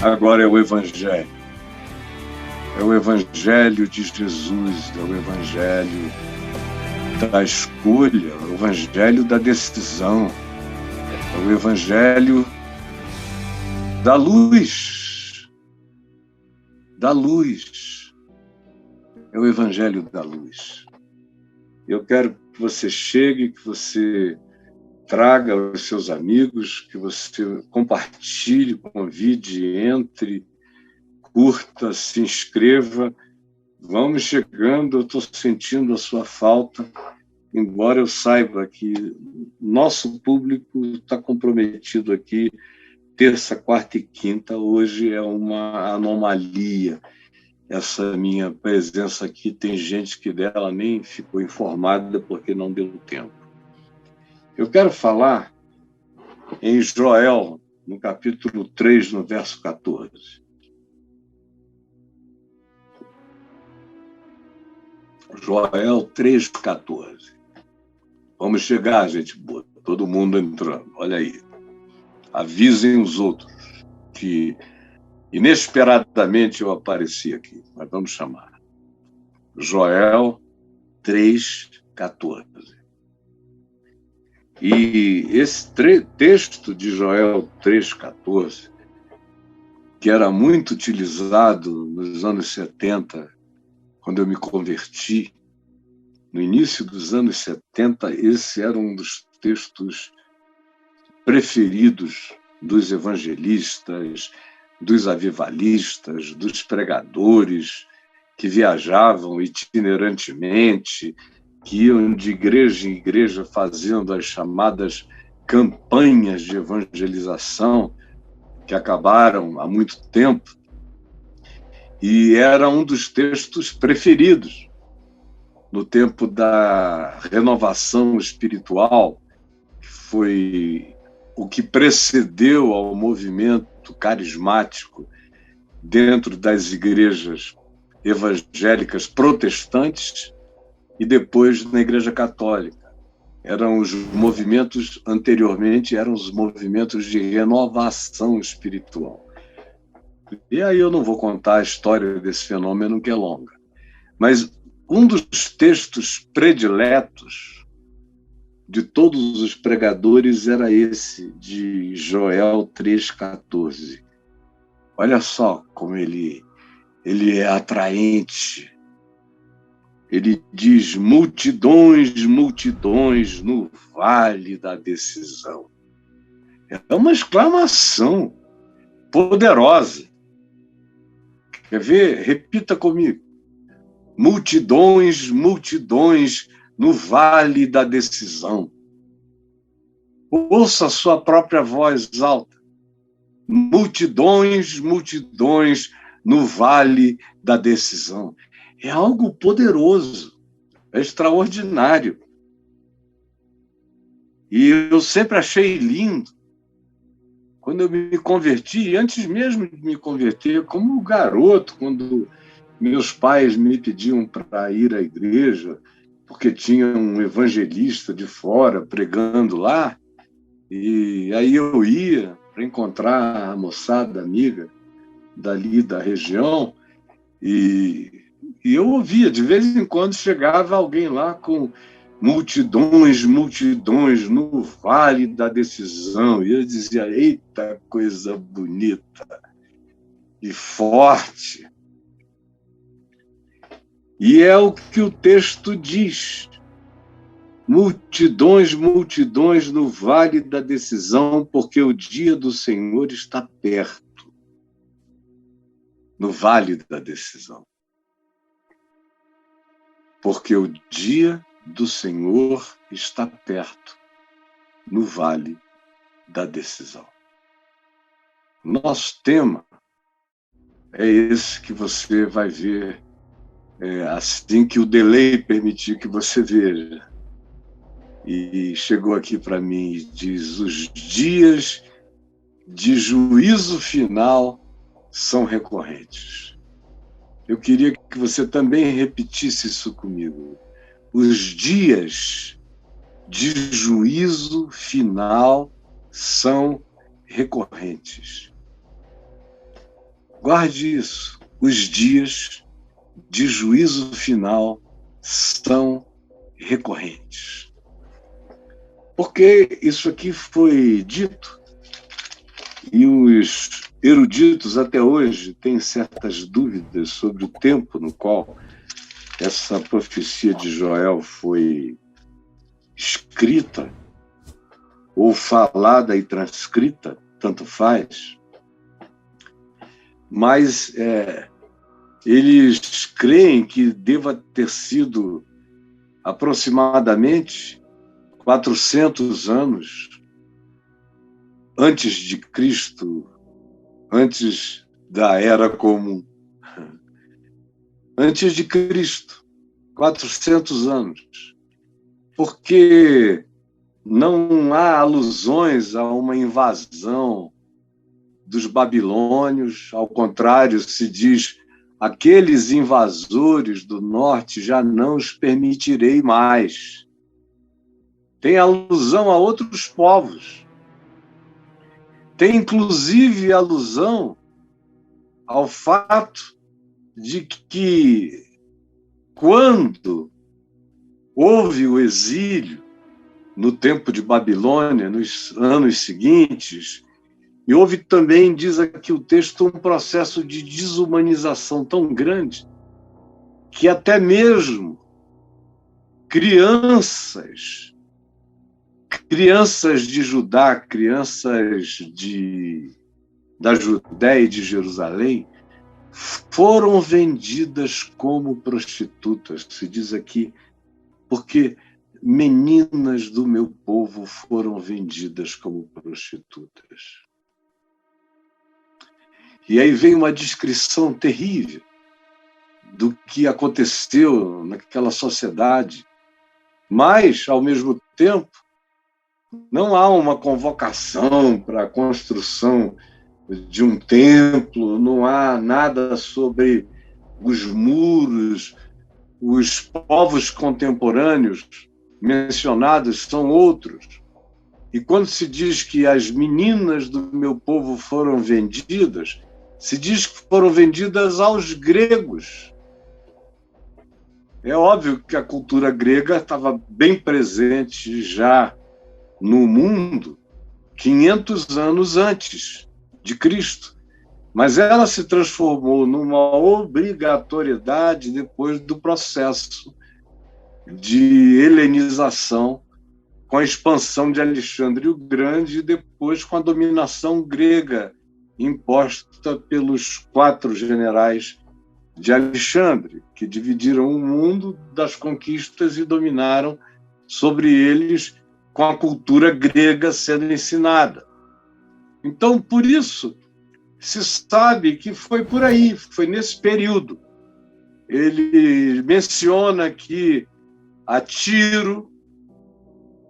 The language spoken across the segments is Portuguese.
Agora é o Evangelho. É o Evangelho de Jesus, é o Evangelho da escolha, é o Evangelho da decisão, é o Evangelho da luz. Da luz. É o Evangelho da luz. Eu quero que você chegue, que você traga aos seus amigos, que você compartilhe, convide, entre, curta, se inscreva. Vamos chegando, eu estou sentindo a sua falta, embora eu saiba que nosso público está comprometido aqui terça, quarta e quinta. Hoje é uma anomalia essa minha presença aqui. Tem gente que dela nem ficou informada porque não deu tempo. Eu quero falar em Joel, no capítulo 3, no verso 14. Joel 3, 14. Vamos chegar, gente boa, todo mundo entrando. Olha aí. Avisem os outros que inesperadamente eu apareci aqui, mas vamos chamar. Joel 3, 14. E esse texto de Joel 3,14, que era muito utilizado nos anos 70, quando eu me converti, no início dos anos 70, esse era um dos textos preferidos dos evangelistas, dos avivalistas, dos pregadores que viajavam itinerantemente, que iam de igreja em igreja fazendo as chamadas campanhas de evangelização, que acabaram há muito tempo, e era um dos textos preferidos no tempo da renovação espiritual, que foi o que precedeu ao movimento carismático dentro das igrejas evangélicas protestantes e depois na Igreja Católica. Eram os movimentos, anteriormente, eram os movimentos de renovação espiritual. E aí eu não vou contar a história desse fenômeno, que é longa. Mas um dos textos prediletos de todos os pregadores era esse, de Joel 3,14. Olha só como ele é atraente. Ele diz: multidões, multidões no vale da decisão. É uma exclamação poderosa. Quer ver? Repita comigo. Multidões, multidões no vale da decisão. Ouça a sua própria voz alta. Multidões, multidões no vale da decisão. É algo poderoso, é extraordinário. E eu sempre achei lindo, quando eu me converti, antes mesmo de me converter, como garoto, quando meus pais me pediam para ir à igreja, porque tinha um evangelista de fora pregando lá, e aí eu ia para encontrar a moçada amiga dali da região, e eu ouvia, de vez em quando chegava alguém lá com multidões, multidões no vale da decisão, e eu dizia: eita, coisa bonita e forte. E é o que o texto diz: multidões, multidões no vale da decisão, porque o dia do Senhor está perto. No vale da decisão. Porque o dia do Senhor está perto, no vale da decisão. Nosso tema é esse que você vai ver assim que o delay permitir que você veja. E chegou aqui para mim e diz: os dias de juízo final são recorrentes. Eu queria que você também repetisse isso comigo. Os dias de juízo final são recorrentes. Guarde isso. Os dias de juízo final são recorrentes. Porque isso aqui foi dito, e os eruditos até hoje têm certas dúvidas sobre o tempo no qual essa profecia de Joel foi escrita, ou falada e transcrita, tanto faz, mas eles creem que deva ter sido aproximadamente 400 anos antes de Cristo, antes da Era Comum. Antes de Cristo, 400 anos. Porque não há alusões a uma invasão dos babilônios, ao contrário, se diz: aqueles invasores do norte já não os permitirei mais. Tem alusão a outros povos. Tem, inclusive, alusão ao fato de que, quando houve o exílio no tempo de Babilônia, nos anos seguintes, e houve também, diz aqui o texto, um processo de desumanização tão grande que até mesmo crianças de Judá, crianças da Judéia e de Jerusalém, foram vendidas como prostitutas. Se diz aqui, porque meninas do meu povo foram vendidas como prostitutas. E aí vem uma descrição terrível do que aconteceu naquela sociedade, mas, ao mesmo tempo, não há uma convocação para a construção de um templo, não há nada sobre os muros. Os povos contemporâneos mencionados são outros. E quando se diz que as meninas do meu povo foram vendidas, se diz que foram vendidas aos gregos. É óbvio que a cultura grega estava bem presente já no mundo 500 anos antes de Cristo, mas ela se transformou numa obrigatoriedade depois do processo de helenização, com a expansão de Alexandre o Grande e depois com a dominação grega imposta pelos 4 generais de Alexandre, que dividiram o mundo das conquistas e dominaram sobre eles, com a cultura grega sendo ensinada. Então, por isso, se sabe que foi por aí, foi nesse período. Ele menciona que a Tiro,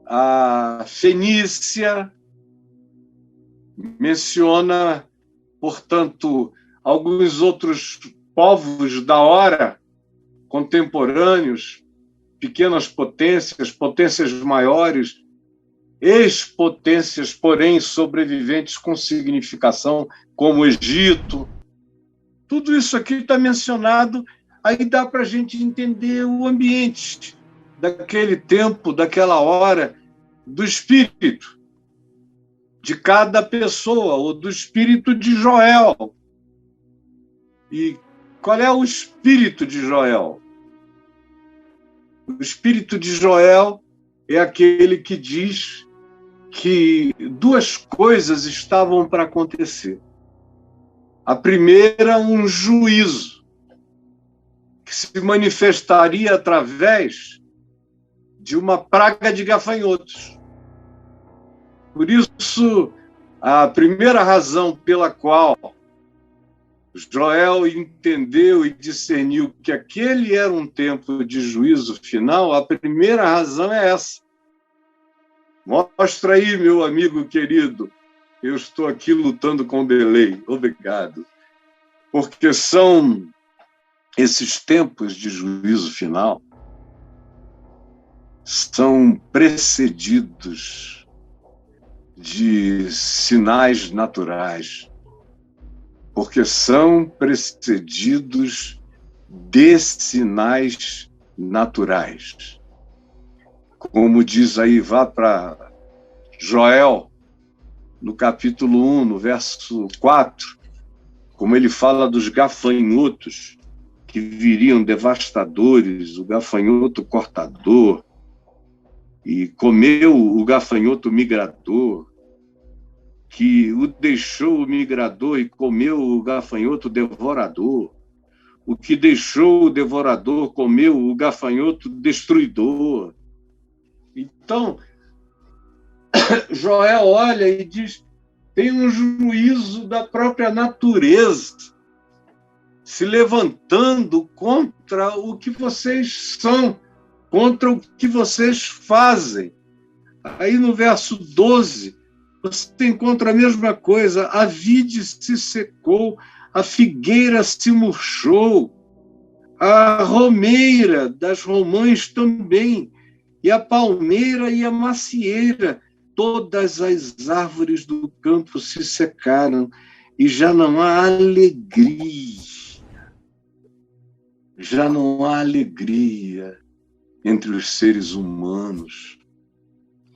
a Fenícia, menciona, portanto, alguns outros povos da hora, contemporâneos, pequenas potências, potências maiores, ex-potências, porém sobreviventes com significação, como o Egito. Tudo isso aqui está mencionado, aí dá para a gente entender o ambiente daquele tempo, daquela hora, do espírito de cada pessoa, ou do espírito de Joel. E qual é o espírito de Joel? O espírito de Joel é aquele que diz que 2 coisas estavam para acontecer. A primeira, um juízo, que se manifestaria através de uma praga de gafanhotos. Por isso, a primeira razão pela qual Joel entendeu e discerniu que aquele era um tempo de juízo final, a primeira razão é essa. Mostra aí, meu amigo querido, eu estou aqui lutando com delay. Obrigado. Porque são esses tempos de juízo final são precedidos de sinais naturais, porque são precedidos de sinais naturais. Como diz aí, vá para Joel, no capítulo 1, no verso 4, como ele fala dos gafanhotos que viriam devastadores, o gafanhoto cortador, e comeu o gafanhoto migrador, que o deixou o migrador e comeu o gafanhoto devorador, o que deixou o devorador comeu o gafanhoto destruidor. Então, Joel olha e diz, tem um juízo da própria natureza se levantando contra o que vocês são, contra o que vocês fazem. Aí no verso 12, você encontra a mesma coisa, a vide se secou, a figueira se murchou, a romeira das romãs também, e a palmeira e a macieira, todas as árvores do campo se secaram, e já não há alegria. Já não há alegria entre os seres humanos.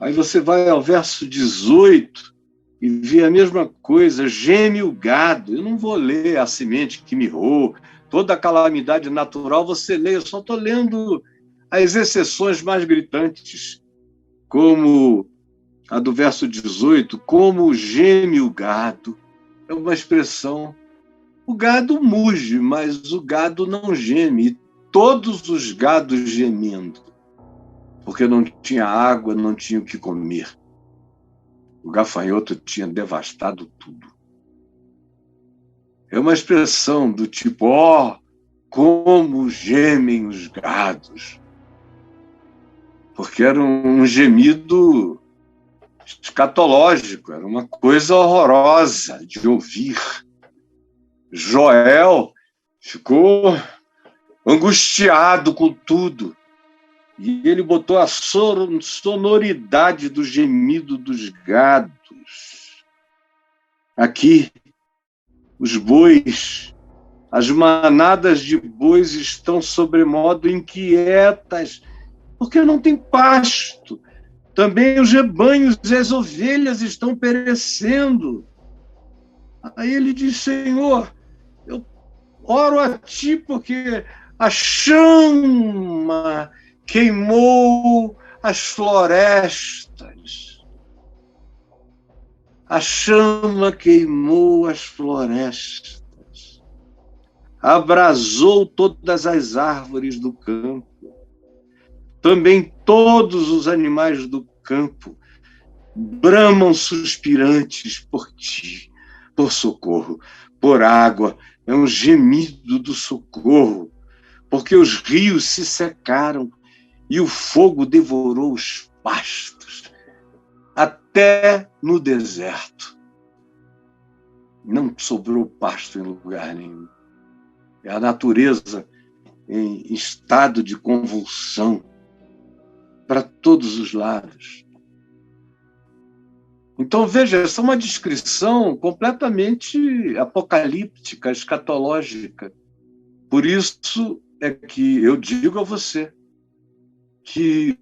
Aí você vai ao verso 18 e vê a mesma coisa, geme o gado. Eu não vou ler a semente que mirrou, toda a calamidade natural você lê, eu só estou lendo as exceções mais gritantes, como a do verso 18, como geme o gado. É uma expressão. O gado muge, mas o gado não geme. E todos os gados gemendo, porque não tinha água, não tinha o que comer. O gafanhoto tinha devastado tudo. É uma expressão do tipo, como gemem os gados. Porque era um gemido escatológico, era uma coisa horrorosa de ouvir. Joel ficou angustiado com tudo. E ele botou a sonoridade do gemido dos gados. Aqui, os bois, as manadas de bois estão sobremodo inquietas, porque não tem pasto. Também os rebanhos e as ovelhas estão perecendo. Aí ele diz, Senhor, eu oro a ti porque a chama queimou as florestas. A chama queimou as florestas. Abrasou todas as árvores do campo. Também todos os animais do campo bramam suspirantes por ti, por socorro, por água. É um gemido do socorro, porque os rios se secaram e o fogo devorou os pastos, até no deserto. Não sobrou pasto em lugar nenhum. É a natureza em estado de convulsão para todos os lados. Então, veja, essa é uma descrição completamente apocalíptica, escatológica. Por isso é que eu digo a você que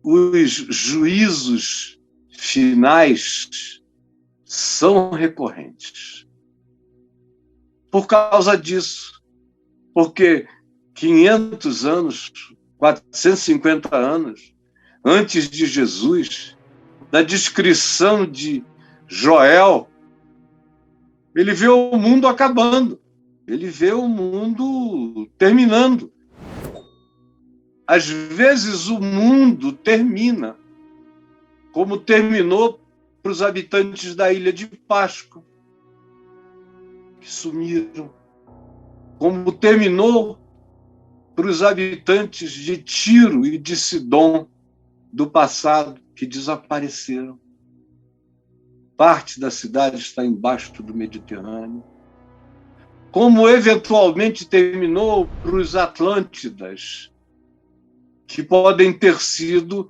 os juízos finais são recorrentes. Por causa disso, porque 500 anos, 450 anos antes de Jesus, na descrição de Joel, ele vê o mundo acabando, ele vê o mundo terminando. Às vezes o mundo termina, como terminou para os habitantes da ilha de Páscoa, que sumiram, como terminou para os habitantes de Tiro e de Sidom do passado, que desapareceram. Parte da cidade está embaixo do Mediterrâneo. Como eventualmente terminou para os Atlântidas, que podem ter sido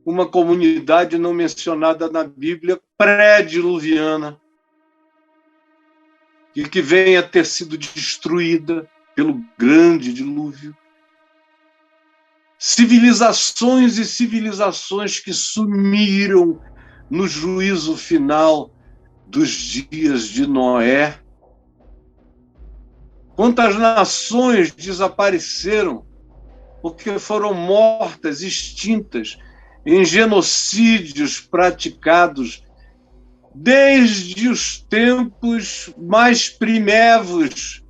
uma comunidade não mencionada na Bíblia, pré-diluviana e que venha a ter sido destruída pelo grande dilúvio. Civilizações e civilizações que sumiram no juízo final dos dias de Noé. Quantas nações desapareceram porque foram mortas, extintas, em genocídios praticados desde os tempos mais primevos,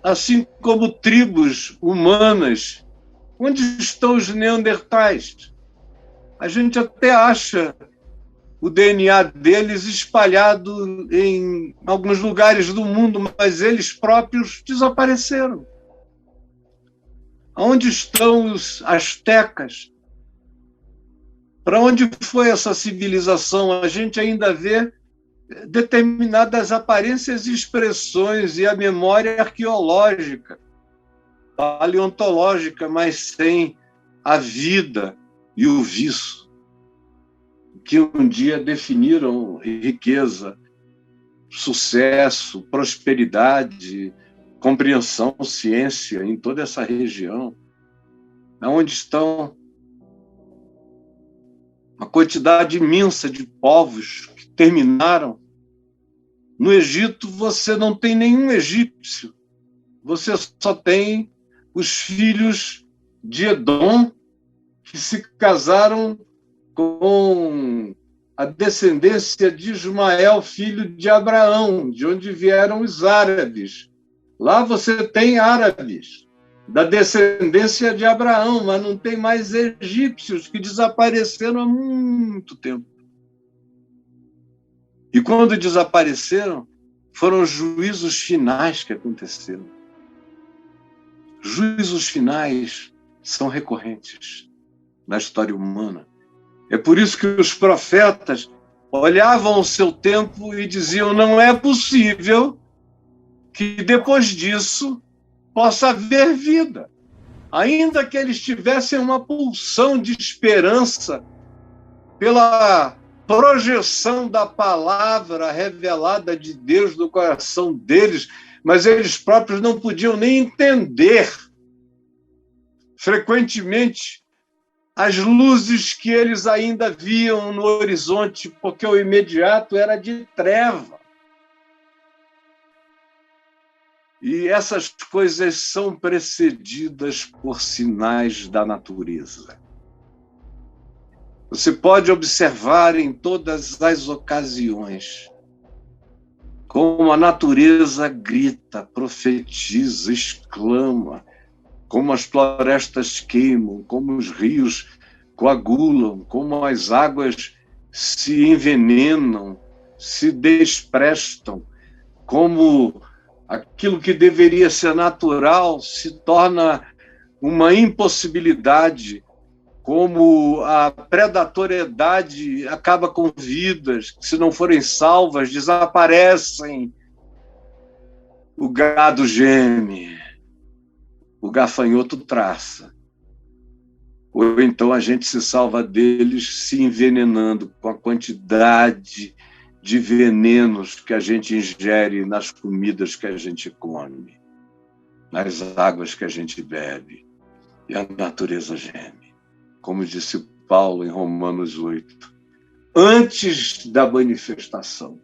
assim como tribos humanas. Onde estão os neandertais? A gente até acha o DNA deles espalhado em alguns lugares do mundo, mas eles próprios desapareceram. Onde estão os astecas? Para onde foi essa civilização? A gente ainda vê determinadas aparências e expressões e a memória arqueológica, paleontológica, mas sem a vida e o viço, que um dia definiram riqueza, sucesso, prosperidade, compreensão, ciência em toda essa região. Onde estão uma quantidade imensa de povos que terminaram? No Egito, você não tem nenhum egípcio. Você só tem os filhos de Edom, que se casaram com a descendência de Ismael, filho de Abraão, de onde vieram os árabes. Lá você tem árabes, da descendência de Abraão, mas não tem mais egípcios, que desapareceram há muito tempo. E quando desapareceram, foram os juízos finais que aconteceram. Juízos finais são recorrentes na história humana. É por isso que os profetas olhavam o seu tempo e diziam: não é possível que depois disso possa haver vida. Ainda que eles tivessem uma pulsão de esperança pela projeção da palavra revelada de Deus no coração deles, mas eles próprios não podiam nem entender, frequentemente, as luzes que eles ainda viam no horizonte, porque o imediato era de treva. E essas coisas são precedidas por sinais da natureza. Você pode observar em todas as ocasiões como a natureza grita, profetiza, exclama, como as florestas queimam, como os rios coagulam, como as águas se envenenam, se desprestam, como aquilo que deveria ser natural se torna uma impossibilidade, como a predatoriedade acaba com vidas que, se não forem salvas, desaparecem. O gado geme, o gafanhoto traça. Ou então a gente se salva deles se envenenando com a quantidade de venenos que a gente ingere nas comidas que a gente come, nas águas que a gente bebe. E a natureza geme. Como disse Paulo em Romanos 8, antes da manifestação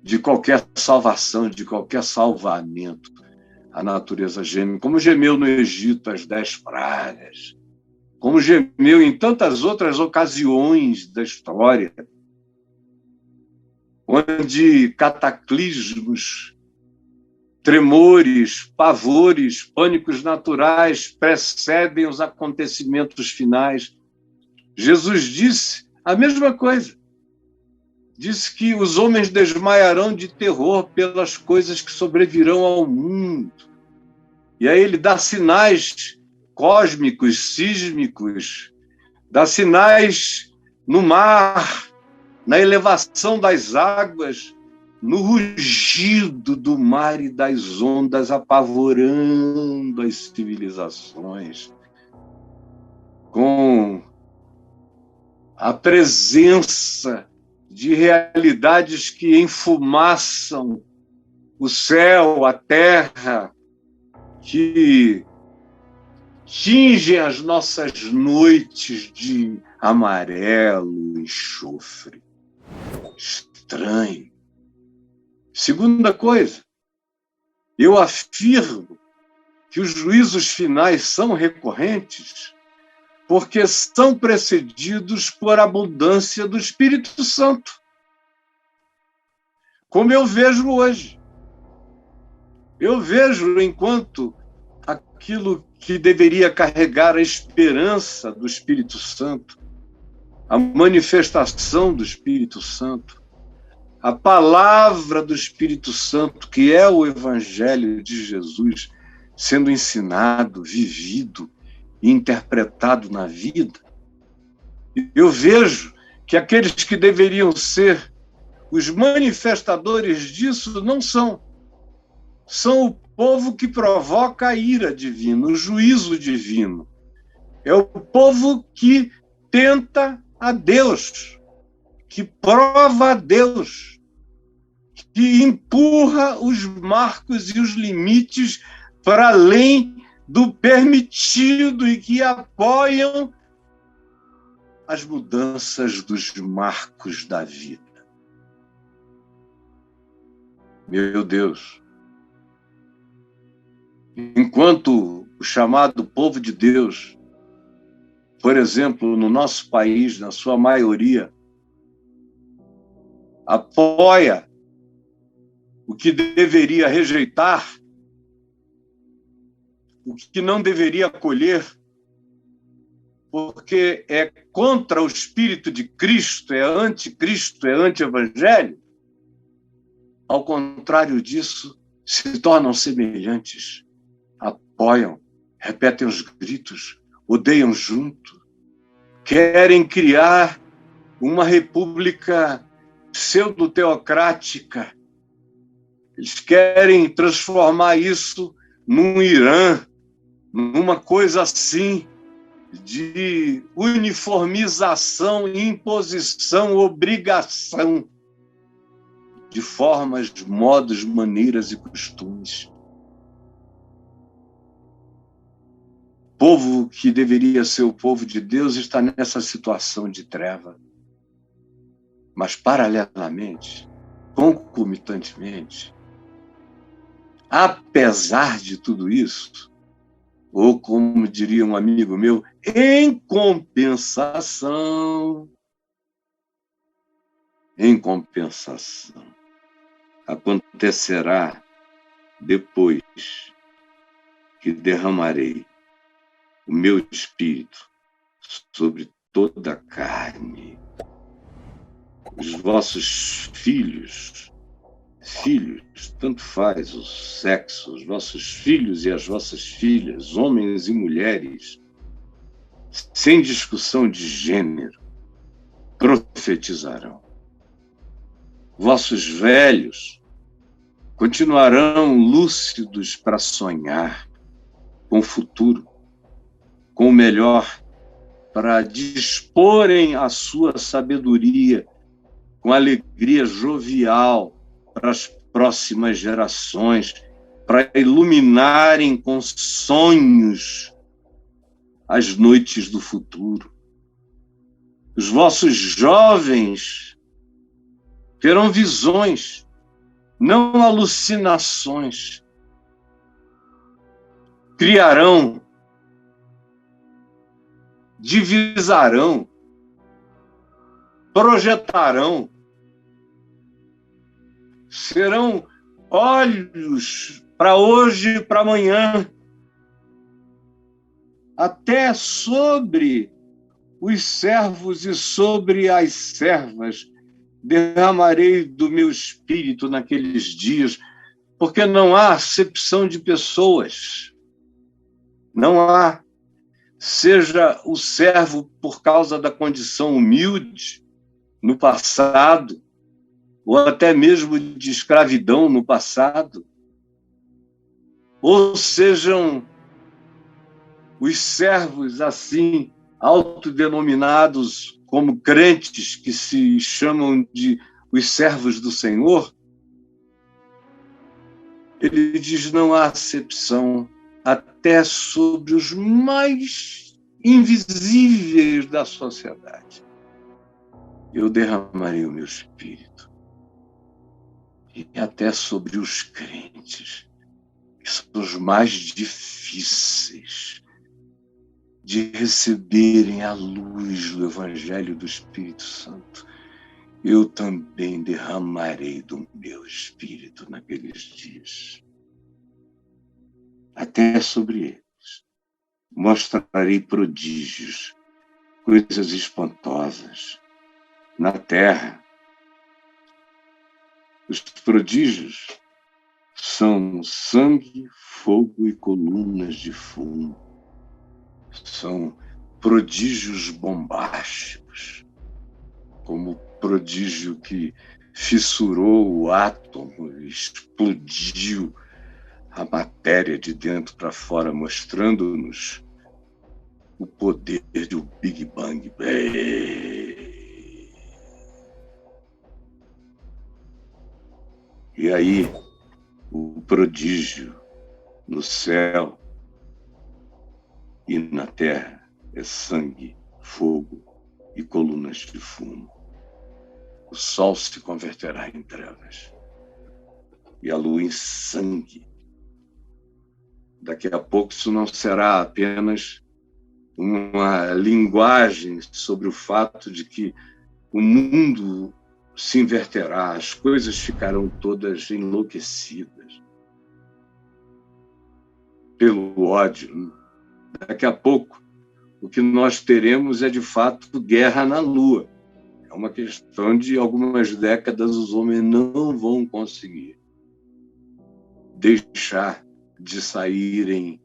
de qualquer salvação, de qualquer salvamento, a natureza geme, como gemeu no Egito as 10 pragas, como gemeu em tantas outras ocasiões da história, onde cataclismos, tremores, pavores, pânicos naturais precedem os acontecimentos finais. Jesus disse a mesma coisa. Disse que os homens desmaiarão de terror pelas coisas que sobrevirão ao mundo. E aí ele dá sinais cósmicos, sísmicos, dá sinais no mar, na elevação das águas, no rugido do mar e das ondas, apavorando as civilizações, com a presença de realidades que enfumaçam o céu, a terra, que tingem as nossas noites de amarelo e enxofre. Estranho. Segunda coisa, eu afirmo que os juízos finais são recorrentes porque são precedidos por abundância do Espírito Santo. Como eu vejo hoje. Eu vejo enquanto aquilo que deveria carregar a esperança do Espírito Santo, a manifestação do Espírito Santo, a palavra do Espírito Santo, que é o Evangelho de Jesus, sendo ensinado, vivido e interpretado na vida. Eu vejo que aqueles que deveriam ser os manifestadores disso não são. São o povo que provoca a ira divina, o juízo divino. É o povo que tenta a Deus, que prova a Deus, que empurra os marcos e os limites para além do permitido e que apoiam as mudanças dos marcos da vida. Meu Deus! Enquanto o chamado povo de Deus, por exemplo, no nosso país, na sua maioria, apoia o que deveria rejeitar, o que não deveria acolher, porque é contra o Espírito de Cristo, é anticristo, é anti-evangelho, ao contrário disso, se tornam semelhantes, apoiam, repetem os gritos, odeiam junto, querem criar uma república pseudo-teocrática. Eles querem transformar isso num Irã, numa coisa assim de uniformização, imposição, obrigação de formas, modos, maneiras e costumes. O povo que deveria ser o povo de Deus está nessa situação de treva. Mas, paralelamente, concomitantemente, apesar de tudo isso, ou como diria um amigo meu, em compensação, acontecerá depois que derramarei o meu espírito sobre toda a carne. Os vossos filhos, tanto faz o sexo, os vossos filhos e as vossas filhas, homens e mulheres, sem discussão de gênero, profetizarão. Vossos velhos continuarão lúcidos para sonhar com o futuro, com o melhor, para disporem a sua sabedoria com alegria jovial para as próximas gerações, para iluminarem com sonhos as noites do futuro. Os vossos jovens terão visões, não alucinações. Criarão, divisarão, projetarão, serão olhos para hoje e para amanhã, até sobre os servos e sobre as servas derramarei do meu espírito naqueles dias, porque não há acepção de pessoas, não há, seja o servo por causa da condição humilde no passado, ou até mesmo de escravidão no passado, ou sejam os servos assim, autodenominados como crentes que se chamam de os servos do Senhor, ele diz: não há acepção até sobre os mais invisíveis da sociedade. Eu derramarei o meu espírito. E até sobre os crentes, que são os mais difíceis de receberem a luz do Evangelho do Espírito Santo, eu também derramarei do meu espírito naqueles dias. Até sobre eles mostrarei prodígios, coisas espantosas na terra. Os prodígios são sangue, fogo e colunas de fumo. São prodígios bombásticos, como o prodígio que fissurou o átomo e explodiu a matéria de dentro para fora, mostrando-nos o poder do Big Bang. E aí, o prodígio no céu e na terra é sangue, fogo e colunas de fumo. O sol se converterá em trevas e a lua em sangue. Daqui a pouco isso não será apenas uma linguagem sobre o fato de que o mundo se inverterá, as coisas ficarão todas enlouquecidas pelo ódio. Daqui a pouco, o que nós teremos é, de fato, guerra na Lua. É uma questão de algumas décadas, os homens não vão conseguir deixar de saírem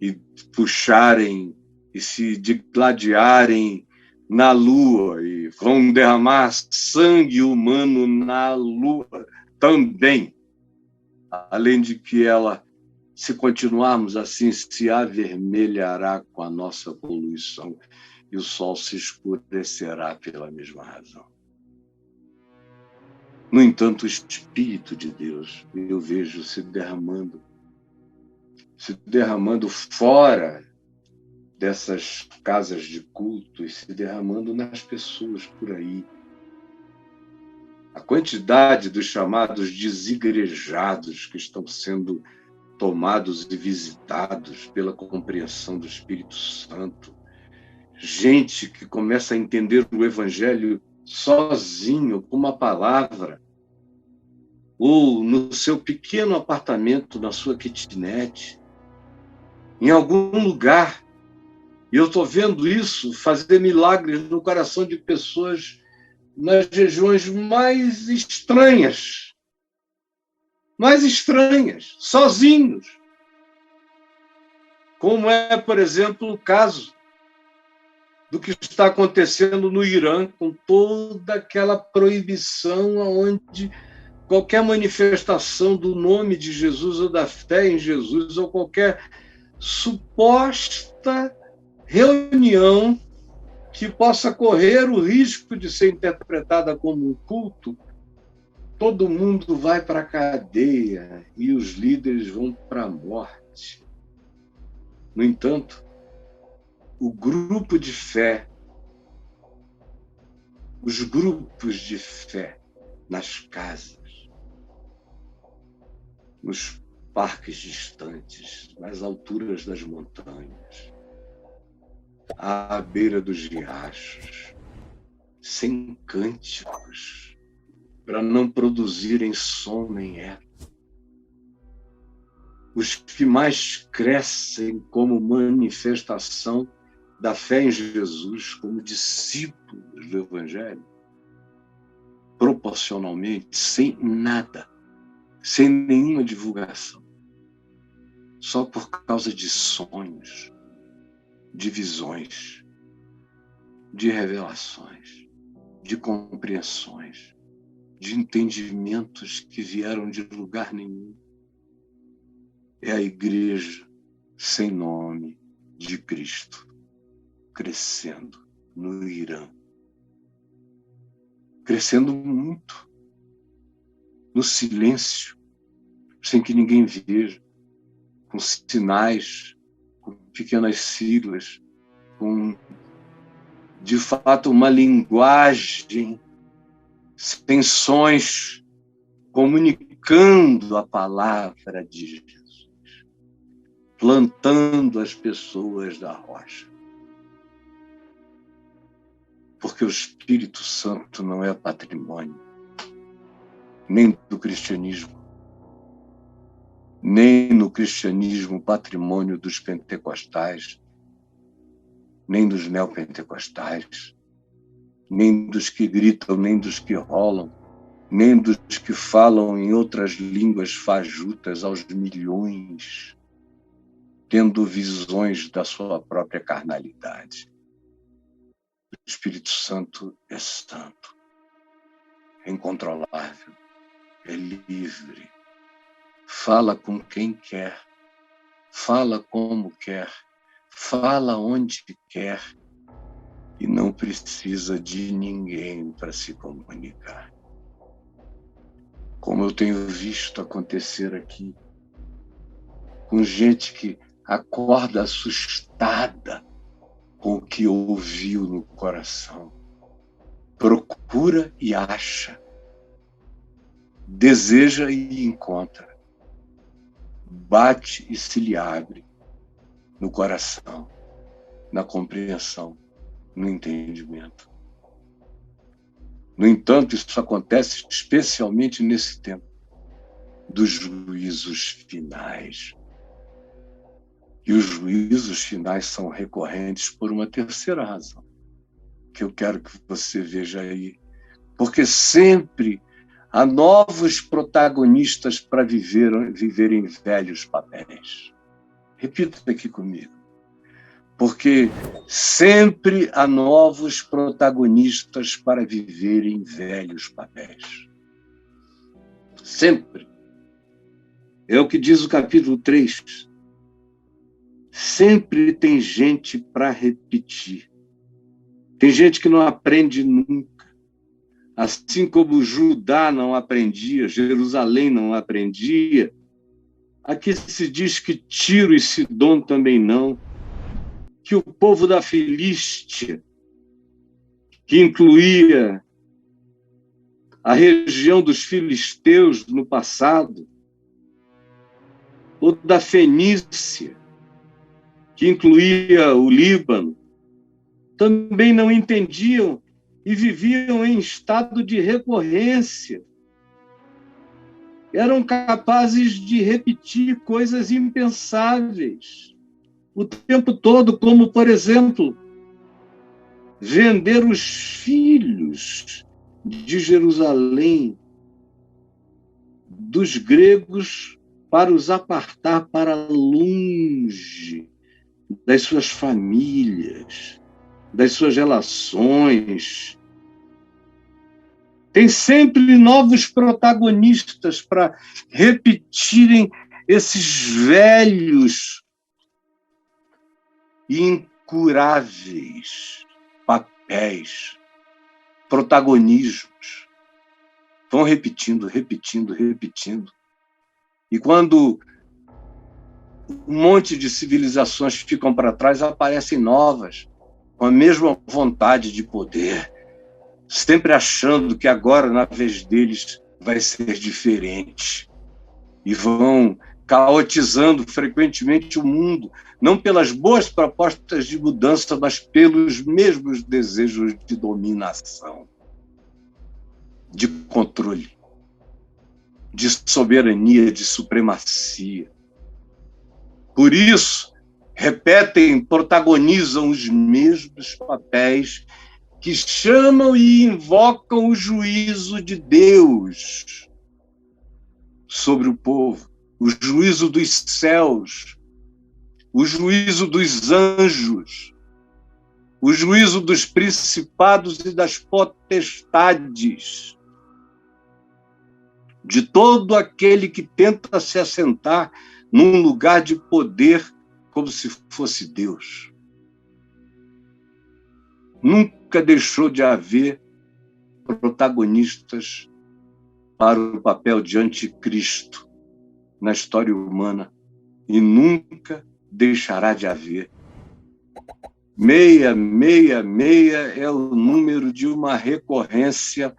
e puxarem e se digladiarem na Lua, e vão derramar sangue humano na Lua também. Além de que ela, se continuarmos assim, se avermelhará com a nossa poluição e o sol se escurecerá pela mesma razão. No entanto, o Espírito de Deus, eu vejo se derramando fora dessas casas de culto e se derramando nas pessoas por aí. A quantidade dos chamados desigrejados que estão sendo tomados e visitados pela compreensão do Espírito Santo. Gente que começa a entender o Evangelho sozinho, com uma palavra, ou no seu pequeno apartamento, na sua kitnet, em algum lugar. E eu estou vendo isso fazer milagres no coração de pessoas nas regiões mais estranhas, sozinhos. Como é, por exemplo, o caso do que está acontecendo no Irã, com toda aquela proibição onde qualquer manifestação do nome de Jesus ou da fé em Jesus ou qualquer suposta reunião que possa correr o risco de ser interpretada como um culto, todo mundo vai para a cadeia e os líderes vão para a morte. No entanto, o grupo de fé, os grupos de fé nas casas, nos parques distantes, nas alturas das montanhas, à beira dos riachos, sem cânticos, para não produzirem som nem eco. Os que mais crescem como manifestação da fé em Jesus, como discípulos do Evangelho, proporcionalmente, sem nada, sem nenhuma divulgação, só por causa de sonhos, de visões, de revelações, de compreensões, de entendimentos que vieram de lugar nenhum. É a igreja sem nome de Cristo, crescendo no Irã, crescendo muito, no silêncio, sem que ninguém veja, com sinais, com pequenas siglas, com, de fato, uma linguagem sem sons, comunicando a palavra de Jesus, plantando as pessoas da rocha. Porque o Espírito Santo não é patrimônio nem do cristianismo, nem no cristianismo patrimônio dos pentecostais, nem dos neopentecostais, nem dos que gritam, nem dos que rolam, nem dos que falam em outras línguas fajutas aos milhões, tendo visões da sua própria carnalidade. O Espírito Santo é santo, é incontrolável, é livre, fala com quem quer, fala como quer, fala onde quer e não precisa de ninguém para se comunicar. Como eu tenho visto acontecer aqui, com gente que acorda assustada com o que ouviu no coração, procura e acha, deseja e encontra, bate e se lhe abre no coração, na compreensão, no entendimento. No entanto, isso acontece especialmente nesse tempo dos juízos finais. E os juízos finais são recorrentes por uma terceira razão, que eu quero que você veja aí. Porque sempre há novos protagonistas para viverem velhos papéis. Repita aqui comigo. Porque sempre há novos protagonistas para viverem velhos papéis. Sempre. É o que diz o capítulo 3. Sempre tem gente para repetir. Tem gente que não aprende nunca. Assim como Judá não aprendia, Jerusalém não aprendia, aqui se diz que Tiro e Sidom também não, que o povo da Filístia, que incluía a região dos filisteus no passado, ou da Fenícia, que incluía o Líbano, também não entendiam e viviam em estado de recorrência. Eram capazes de repetir coisas impensáveis o tempo todo, como, por exemplo, vender os filhos de Jerusalém dos gregos para os apartar para longe das suas famílias, das suas relações. Tem sempre novos protagonistas para repetirem esses velhos e incuráveis papéis, protagonismos. Vão repetindo, repetindo, repetindo. E quando um monte de civilizações ficam para trás, aparecem novas, com a mesma vontade de poder, sempre achando que agora, na vez deles, vai ser diferente. E vão caotizando frequentemente o mundo, não pelas boas propostas de mudança, mas pelos mesmos desejos de dominação, de controle, de soberania, de supremacia. Por isso, repetem, protagonizam os mesmos papéis que chamam e invocam o juízo de Deus sobre o povo, o juízo dos céus, o juízo dos anjos, o juízo dos principados e das potestades, de todo aquele que tenta se assentar num lugar de poder como se fosse Deus. Nunca deixou de haver protagonistas para o papel de anticristo na história humana e nunca deixará de haver. 666 é o número de uma recorrência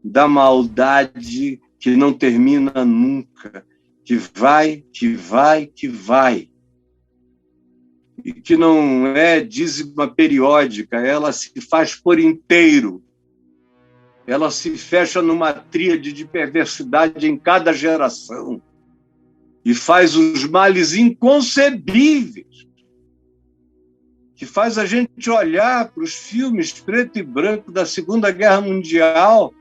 da maldade que não termina nunca, que vai, que vai, que vai. E que não é dízima periódica, ela se faz por inteiro. Ela se fecha numa tríade de perversidade em cada geração e faz os males inconcebíveis, que faz a gente olhar para os filmes preto e branco da Segunda Guerra Mundial,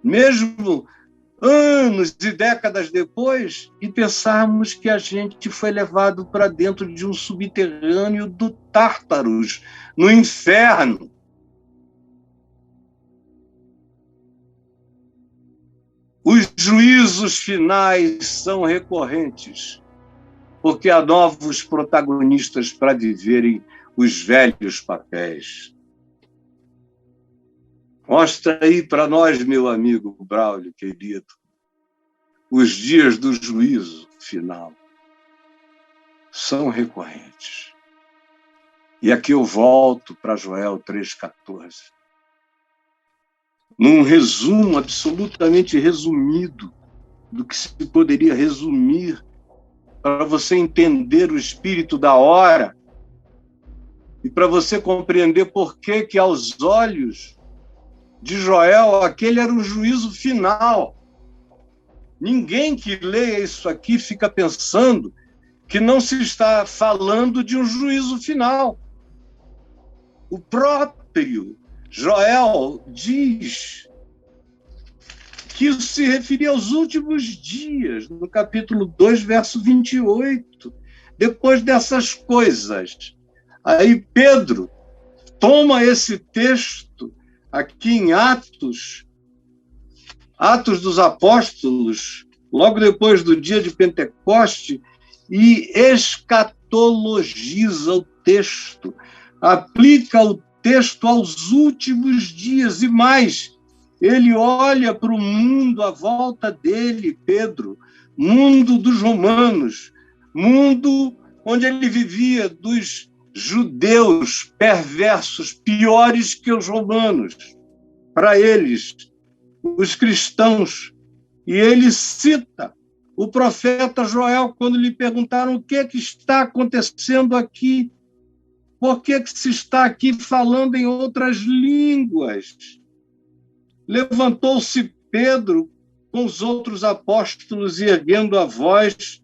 mesmo anos e décadas depois, e pensarmos que a gente foi levado para dentro de um subterrâneo do Tártaros, no inferno. Os juízos finais são recorrentes, porque há novos protagonistas para viverem os velhos papéis. Mostra aí para nós, meu amigo Braulio, querido, os dias do juízo final são recorrentes. E aqui eu volto para Joel 3,14. Num resumo absolutamente resumido do que se poderia resumir para você entender o espírito da hora e para você compreender por que aos olhos de Joel aquele era um juízo final. Ninguém que leia isso aqui fica pensando que não se está falando de um juízo final. O próprio Joel diz que isso se referia aos últimos dias, no capítulo 2, verso 28. Depois dessas coisas, aí Pedro toma esse texto aqui em Atos dos Apóstolos, logo depois do dia de Pentecoste, e escatologiza o texto, aplica o texto aos últimos dias, e mais, ele olha para o mundo à volta dele, Pedro, mundo dos romanos, mundo onde ele vivia, dos judeus perversos, piores que os romanos, para eles, os cristãos. E ele cita o profeta Joel quando lhe perguntaram o que está acontecendo aqui. Por que se está aqui falando em outras línguas? Levantou-se Pedro com os outros apóstolos e, erguendo a voz,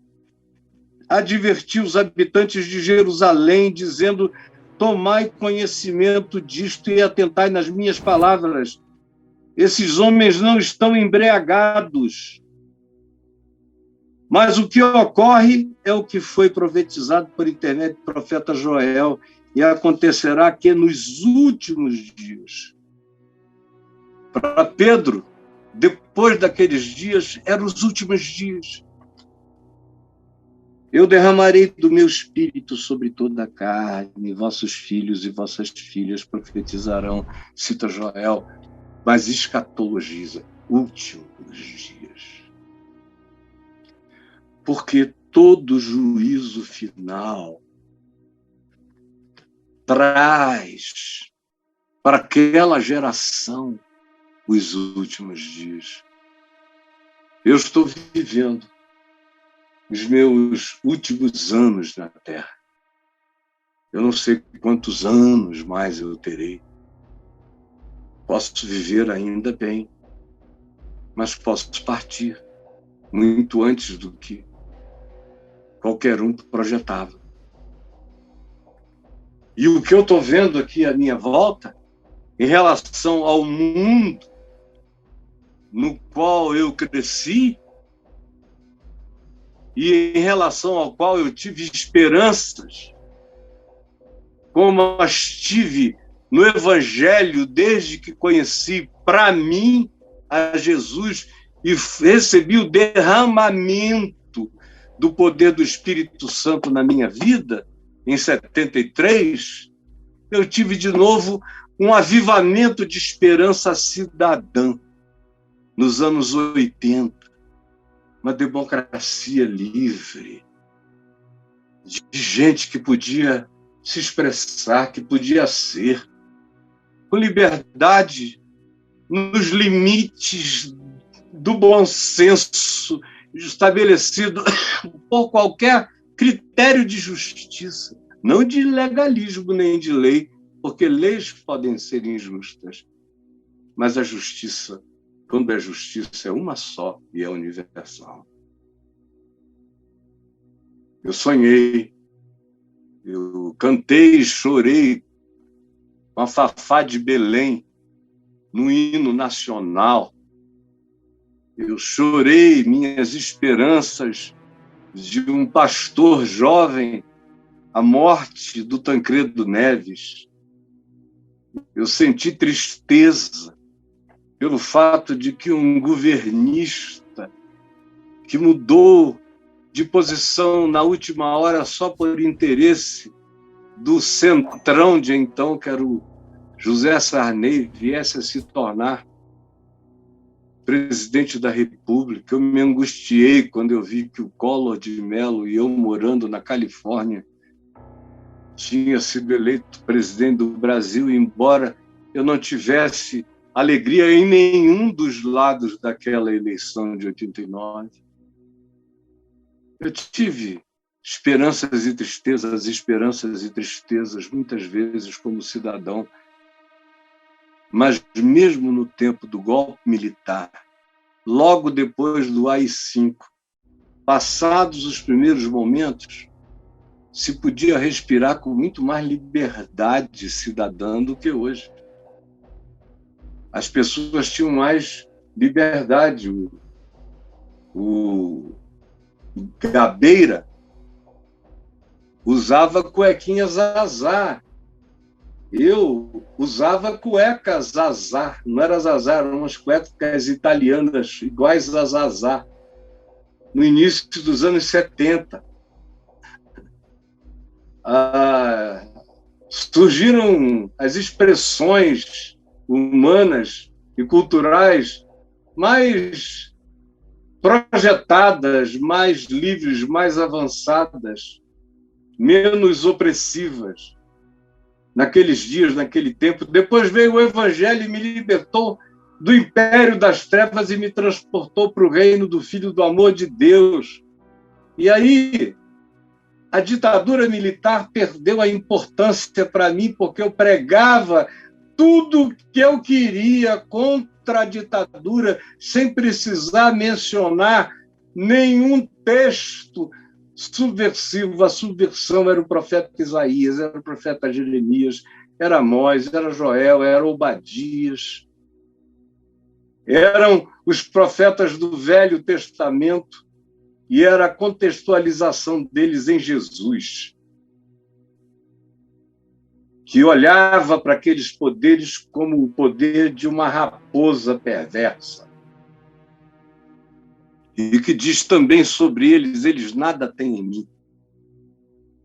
advertiu os habitantes de Jerusalém, dizendo: tomai conhecimento disto e atentai nas minhas palavras. Esses homens não estão embriagados. Mas o que ocorre é o que foi profetizado por intermédio do profeta Joel, e acontecerá que nos últimos dias. Para Pedro, depois daqueles dias, eram os últimos dias. Eu derramarei do meu espírito sobre toda a carne, vossos filhos e vossas filhas profetizarão, cita Joel, mas escatologiza, últimos dias. Porque todo juízo final traz para aquela geração os últimos dias. Eu estou vivendo os meus últimos anos na Terra. Eu não sei quantos anos mais eu terei. Posso viver ainda bem, mas posso partir muito antes do que qualquer um projetava. E o que eu estou vendo aqui à minha volta, em relação ao mundo no qual eu cresci e em relação ao qual eu tive esperanças, como as tive no Evangelho desde que conheci para mim a Jesus e recebi o derramamento do poder do Espírito Santo na minha vida, em 73, eu tive de novo um avivamento de esperança cidadã nos anos 80, uma democracia livre, de gente que podia se expressar, que podia ser, com liberdade, nos limites do bom senso estabelecido por qualquer critério de justiça, não de legalismo nem de lei, porque leis podem ser injustas, mas a justiça, quando é justiça, é uma só e é universal. Eu sonhei, eu cantei e chorei com a Fafá de Belém no hino nacional. Eu chorei minhas esperanças de um pastor jovem, a morte do Tancredo Neves. Eu senti tristeza pelo fato de que um governista que mudou de posição na última hora só por interesse do centrão de então, que era o José Sarney, viesse a se tornar presidente da República. Eu me angustiei quando eu vi que o Collor de Mello e eu, morando na Califórnia, tinha sido eleito presidente do Brasil, embora eu não tivesse alegria em nenhum dos lados daquela eleição de 89. Eu tive esperanças e tristezas, muitas vezes como cidadão, mas mesmo no tempo do golpe militar, logo depois do AI-5, passados os primeiros momentos, se podia respirar com muito mais liberdade cidadã do que hoje. As pessoas tinham mais liberdade. O Gabeira usava cuequinha Zazá. Eu usava cueca Zazá. Não era Zazá, eram umas cuecas italianas iguais a Zazá, no início dos anos 70. Surgiram as expressões humanas e culturais mais projetadas, mais livres, mais avançadas, menos opressivas. Naqueles dias, naquele tempo. Depois veio o Evangelho e me libertou do império das trevas e me transportou para o reino do Filho do amor de Deus. E aí, a ditadura militar perdeu a importância para mim, porque eu pregava tudo que eu queria contra a ditadura, sem precisar mencionar nenhum texto subversivo. A subversão era o profeta Isaías, era o profeta Jeremias, era Amós, era Joel, era Obadias. Eram os profetas do Velho Testamento e era a contextualização deles em Jesus, que olhava para aqueles poderes como o poder de uma raposa perversa. E que diz também sobre eles: eles nada têm em mim.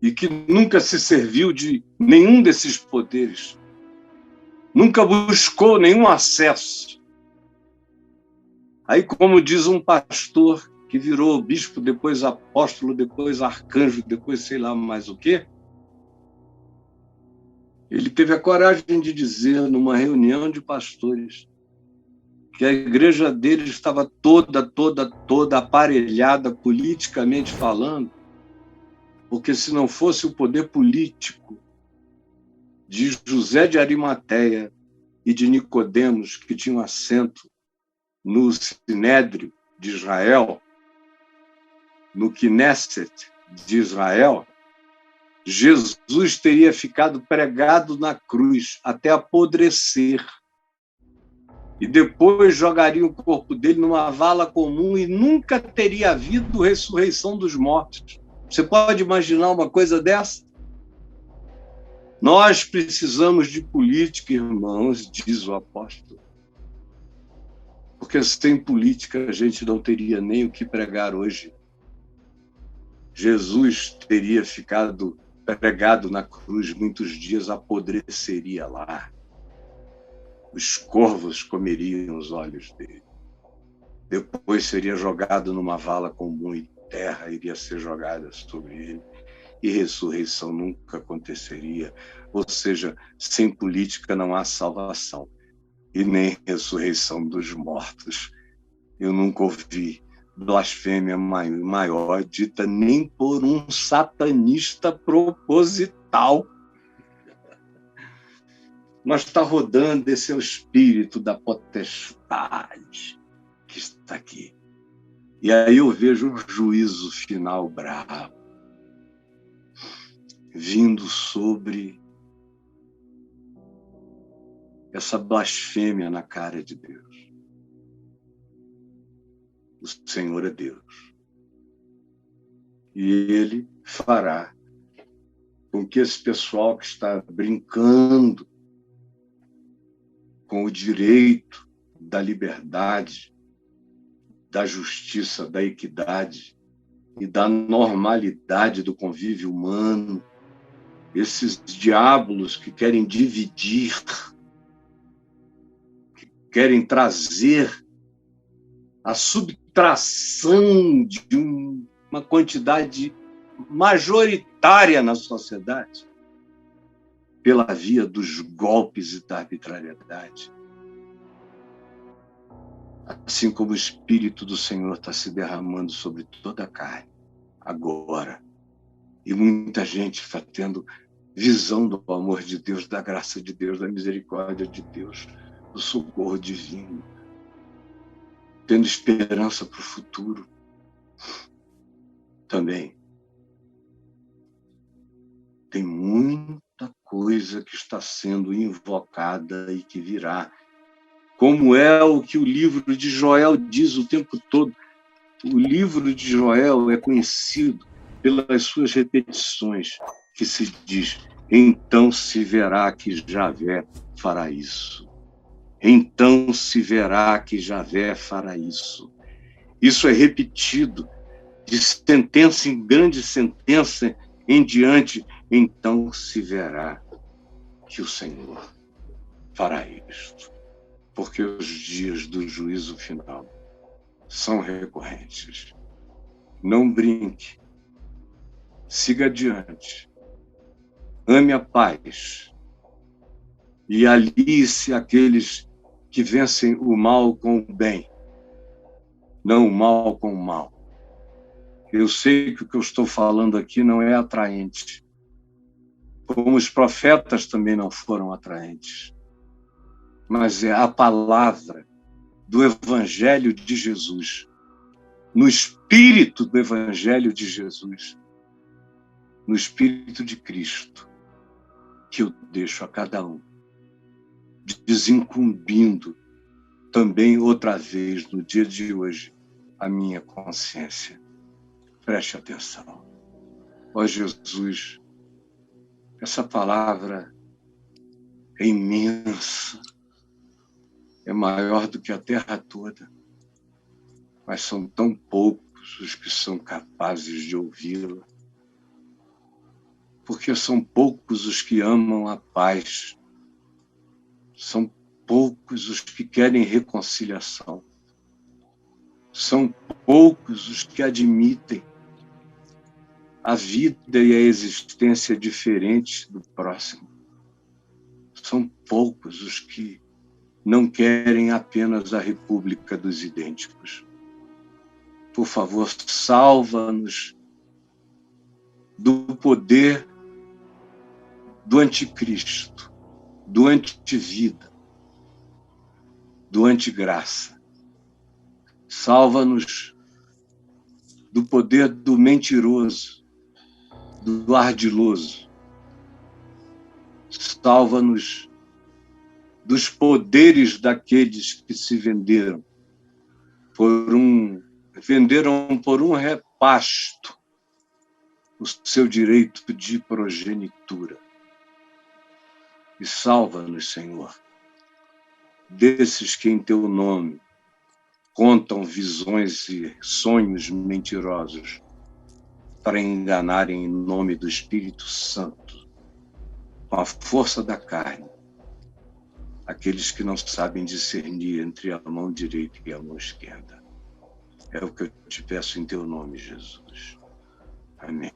E que nunca se serviu de nenhum desses poderes. Nunca buscou nenhum acesso. Aí, como diz um pastor que virou bispo, depois apóstolo, depois arcanjo, depois sei lá mais o quê, ele teve a coragem de dizer numa reunião de pastores que a igreja dele estava toda aparelhada politicamente falando, porque se não fosse o poder político de José de Arimateia e de Nicodemos, que tinham assento no Sinédrio de Israel, no Knesset de Israel, Jesus teria ficado pregado na cruz até apodrecer. E depois jogariam o corpo dele numa vala comum e nunca teria havido ressurreição dos mortos. Você pode imaginar uma coisa dessa? Nós precisamos de política, irmãos, diz o apóstolo. Porque sem política a gente não teria nem o que pregar hoje. Jesus teria ficado pregado na cruz muitos dias, apodreceria lá. Os corvos comeriam os olhos dele. Depois seria jogado numa vala comum e terra iria ser jogada sobre ele. E ressurreição nunca aconteceria. Ou seja, sem política não há salvação. E nem ressurreição dos mortos. Eu nunca ouvi blasfêmia maior dita nem por um satanista proposital. Mas está rodando esse é o espírito da potestade que está aqui. E aí eu vejo o juízo final bravo vindo sobre essa blasfêmia na cara de Deus. O Senhor é Deus. E Ele fará com que esse pessoal que está brincando com o direito da liberdade, da justiça, da equidade e da normalidade do convívio humano, esses diabolos que querem dividir, que querem trazer a subtração de uma quantidade majoritária na sociedade pela via dos golpes e da arbitrariedade. Assim como o Espírito do Senhor está se derramando sobre toda a carne, agora. E muita gente está tendo visão do amor de Deus, da graça de Deus, da misericórdia de Deus, do socorro divino, tendo esperança para o futuro. Também tem muita coisa que está sendo invocada e que virá. Como é o que o livro de Joel diz o tempo todo. O livro de Joel é conhecido pelas suas repetições, que se diz, então se verá que Javé fará isso. Então se verá que Javé fará isso. Isso é repetido de sentença em grande sentença em diante, então se verá que o Senhor fará isto. Porque os dias do juízo final são recorrentes. Não brinque. Siga adiante. Ame a paz. E alie-se aqueles que vencem o mal com o bem, não o mal com o mal. Eu sei que o que eu estou falando aqui não é atraente, como os profetas também não foram atraentes, mas é a palavra do Evangelho de Jesus, no espírito do Evangelho de Jesus, no espírito de Cristo, que eu deixo a cada um, desincumbindo também outra vez, no dia de hoje, a minha consciência. Preste atenção. Ó Jesus, essa palavra é imensa, é maior do que a terra toda, mas são tão poucos os que são capazes de ouvi-la, porque são poucos os que amam a paz, são poucos os que querem reconciliação, são poucos os que admitem a vida e a existência diferentes do próximo. São poucos os que não querem apenas a república dos idênticos. Por favor, salva-nos do poder do anticristo, do antivida, do antigraça. Salva-nos do poder do mentiroso, do ardiloso. Salva-nos dos poderes daqueles que se venderam por um repasto o seu direito de progenitura. E salva-nos, Senhor, desses que em teu nome contam visões e sonhos mentirosos para enganarem em nome do Espírito Santo, com a força da carne, aqueles que não sabem discernir entre a mão direita e a mão esquerda. É o que eu te peço em teu nome, Jesus. Amém.